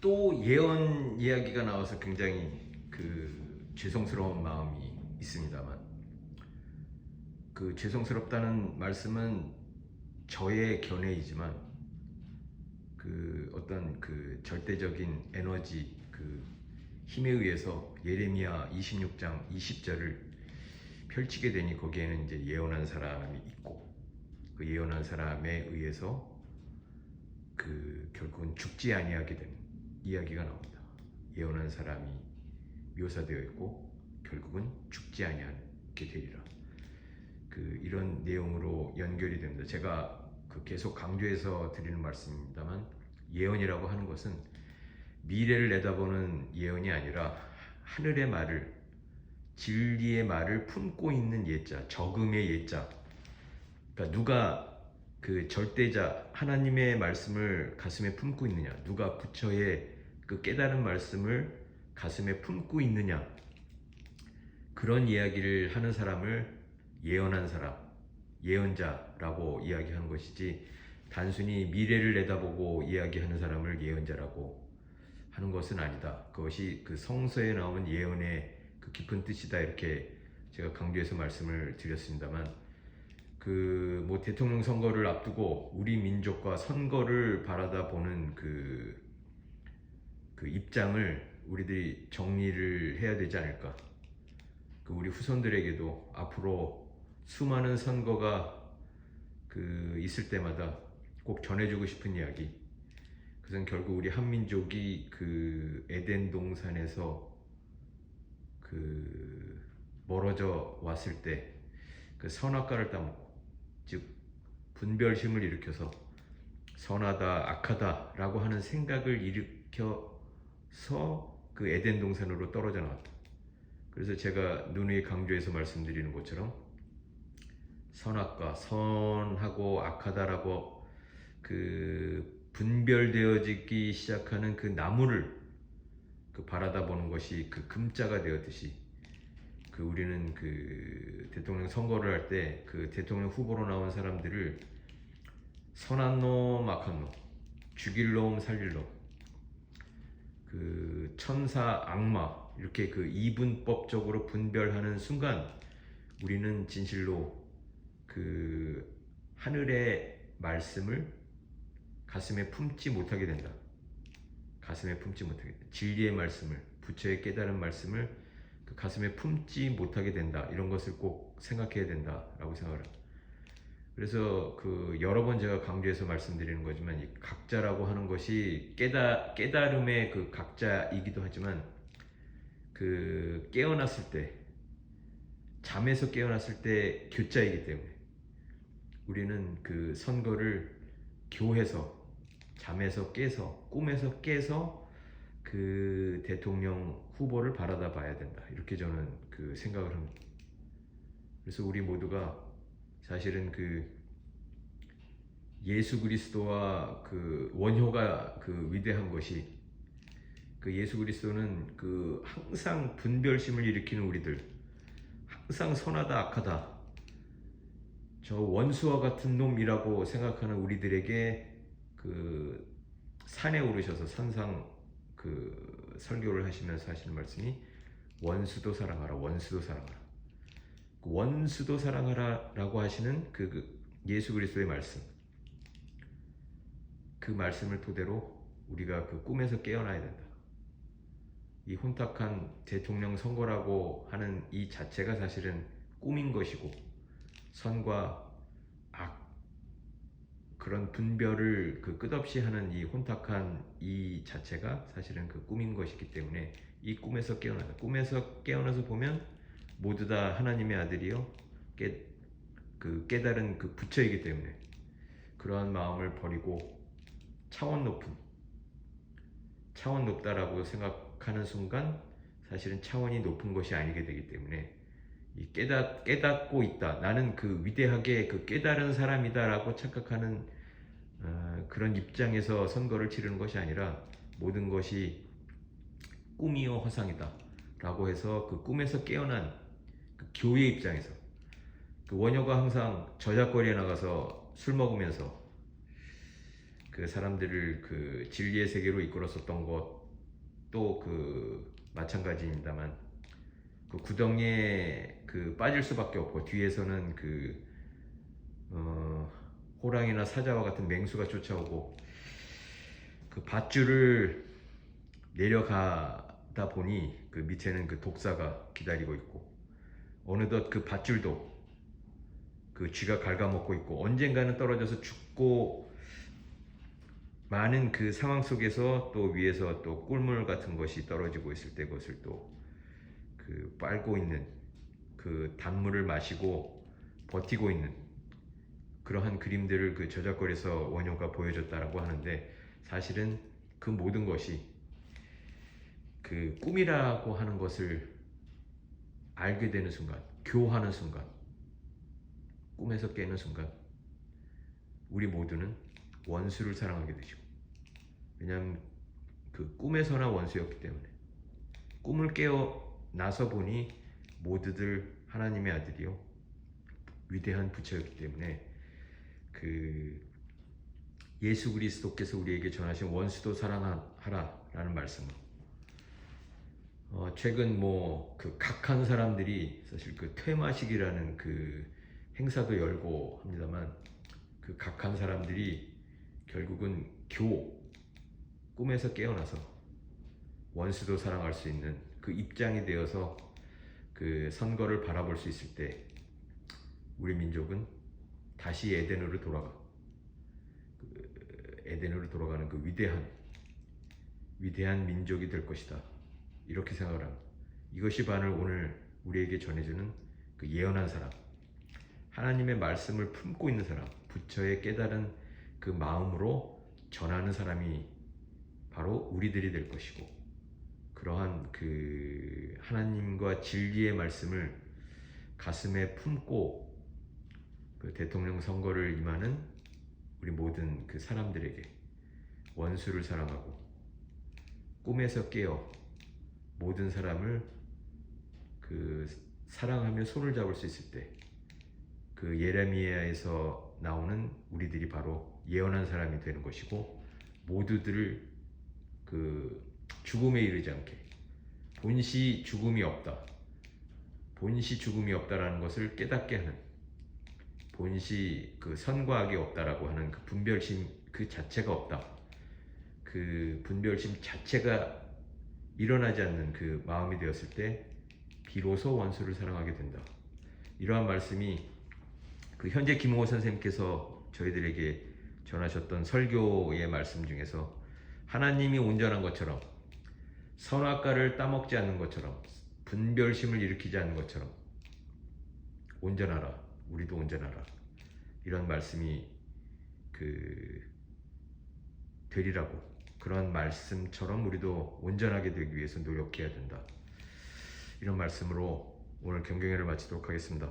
또 예언 이야기가 나와서 굉장히 죄송스러운 마음이 있습니다만, 죄송스럽다는 말씀은 저의 견해이지만 어떤 절대적인 에너지, 힘에 의해서 예레미야 26장 20절을 펼치게 되니 거기에는 이제 예언한 사람이 있고, 그 예언한 사람에 의해서 결국은 죽지 아니하게 된 이야기가 나옵니다. 예언한 사람이 묘사되어 있고 결국은 죽지 아니하게 되리라. 이런 내용으로 연결이 됩니다. 제가 계속 강조해서 드리는 말씀입니다만, 예언이라고 하는 것은 미래를 내다보는 예언이 아니라 하늘의 말을, 진리의 말을 품고 있는 예자, 적음의 예자. 그러니까 누가 절대자 하나님의 말씀을 가슴에 품고 있느냐, 누가 부처의 깨달은 말씀을 가슴에 품고 있느냐, 그런 이야기를 하는 사람을 예언한 사람, 예언자라고 이야기하는 것이지, 단순히 미래를 내다보고 이야기하는 사람을 예언자라고 하는 것은 아니다. 그것이 성서에 나오는 예언의 깊은 뜻이다, 이렇게 제가 강조해서 말씀을 드렸습니다만, 대통령 선거를 앞두고 우리 민족과 선거를 바라다 보는 입장을 우리들이 정리를 해야 되지 않을까. 우리 후손들에게도 앞으로 수많은 선거가 있을 때마다 꼭 전해주고 싶은 이야기. 그것은 결국 우리 한민족이 에덴 동산에서 멀어져 왔을 때 선악과를 따먹고, 즉 분별심을 일으켜서 선하다 악하다 라고 하는 생각을 일으켜서 에덴 동산으로 떨어져 나왔다. 그래서 제가 누누이 강조해서 말씀드리는 것처럼 선악과, 선하고 악하다라고 분별되어지기 시작하는 나무를 바라다 보는 것이 금자가 되었듯이, 우리는 대통령 선거를 할 때 대통령 후보로 나온 사람들을 선한 놈, 악한 놈, 죽일 놈, 살릴 놈, 천사, 악마, 이렇게 이분법적으로 분별하는 순간 우리는 진실로 하늘의 말씀을 가슴에 품지 못하게 된다. 가슴에 품지 못하게 된다. 진리의 말씀을, 부처의 깨달은 말씀을 가슴에 품지 못하게 된다. 이런 것을 꼭 생각해야 된다라고 생각을 합니다. 그래서 여러 번 제가 강조해서 말씀드리는 거지만, 이 각자라고 하는 것이 깨달음의 각자이기도 하지만, 깨어났을 때, 잠에서 깨어났을 때 교자이기 때문에 우리는 선거를 교해서, 잠에서 깨서, 꿈에서 깨서 대통령 후보를 바라다 봐야 된다, 이렇게 저는 생각을 합니다. 그래서 우리 모두가 사실은 예수 그리스도와 원효가 위대한 것이, 예수 그리스도는 항상 분별심을 일으키는 우리들, 항상 선하다 악하다, 저 원수와 같은 놈이라고 생각하는 우리들에게 산에 오르셔서 산상 설교를 하시면서 하시는 말씀이 원수도 사랑하라, 원수도 사랑하라. 원수도 사랑하라 라고 하시는 예수 그리스도의 말씀, 그 말씀을 토대로 우리가 꿈에서 깨어나야 된다. 이 혼탁한 대통령 선거라고 하는 이 자체가 사실은 꿈인 것이고, 선과 악, 그런 분별을 끝없이 하는 이 혼탁한 이 자체가 사실은 꿈인 것이기 때문에, 이 꿈에서 깨어나다, 꿈에서 깨어나서 보면 모두 다 하나님의 아들이요 깨달은 부처이기 때문에, 그러한 마음을 버리고 차원 높다라고 생각하는 순간 사실은 차원이 높은 것이 아니게 되기 때문에, 깨닫고 있다, 나는 위대하게 깨달은 사람이다 라고 착각하는 그런 입장에서 선거를 치르는 것이 아니라, 모든 것이 꿈이요 허상이다 라고 해서 꿈에서 깨어난 교회의 입장에서, 원효가 항상 저작거리에 나가서 술 먹으면서 그 사람들을 그 진리의 세계로 이끌었었던 것도 그 마찬가지입니다만, 그 구덩이에 그 빠질 수밖에 없고 뒤에서는 그 호랑이나 사자와 같은 맹수가 쫓아오고 그 밧줄을 내려가다 보니 그 밑에는 그 독사가 기다리고 있고, 어느덧 그 밧줄도 그 쥐가 갉아먹고 있고, 언젠가는 떨어져서 죽고, 많은 그 상황 속에서 또 위에서 또 꿀물 같은 것이 떨어지고 있을 때 그것을 또 그 빨고 있는, 그 단물을 마시고 버티고 있는 그러한 그림들을 그 저작거리에서 원효가 보여줬다라고 하는데, 사실은 그 모든 것이 그 꿈이라고 하는 것을 알게 되는 순간, 교하는 순간, 꿈에서 깨는 순간 우리 모두는 원수를 사랑하게 되죠. 왜냐하면 그 꿈에서나 원수였기 때문에. 꿈을 깨어 나서 보니 모두들 하나님의 아들이요 위대한 부처였기 때문에, 그 예수 그리스도께서 우리에게 전하신 원수도 사랑하라 라는 말씀을 최근 뭐 그 각한 사람들이 사실 그 퇴마식이라는 그 행사도 열고 합니다만, 그 각한 사람들이 결국은 꿈에서 깨어나서 원수도 사랑할 수 있는 그 입장이 되어서 그 선거를 바라볼 수 있을 때, 우리 민족은 다시 에덴으로 돌아가는 그 위대한 민족이 될 것이다, 이렇게 생각을 합니다. 이것이 바로 오늘 우리에게 전해주는 그 예언한 사람, 하나님의 말씀을 품고 있는 사람, 부처의 깨달은 그 마음으로 전하는 사람이 바로 우리들이 될 것이고, 그러한 그 하나님과 진리의 말씀을 가슴에 품고 그 대통령 선거를 임하는 우리 모든 그 사람들에게 원수를 사랑하고 꿈에서 깨어 모든 사람을 그 사랑하며 손을 잡을 수 있을 때, 그 예레미야에서 나오는 우리들이 바로 예언한 사람이 되는 것이고, 모두들을 그 죽음에 이르지 않게, 본시 죽음이 없다라는 것을 깨닫게 하는, 본시 그 선과 악이 없다라고 하는 그 분별심 그 자체가 없다, 그 분별심 자체가 일어나지 않는 그 마음이 되었을 때 비로소 원수를 사랑하게 된다. 이러한 말씀이 그 현재 김홍호 선생님께서 저희들에게 전하셨던 설교의 말씀 중에서, 하나님이 온전한 것처럼, 선악과를 따먹지 않는 것처럼, 분별심을 일으키지 않는 것처럼 온전하라, 우리도 온전하라, 이런 말씀이 그 되리라고, 그런 말씀처럼 우리도 온전하게 되기 위해서 노력해야 된다, 이런 말씀으로 오늘 경경회를 마치도록 하겠습니다.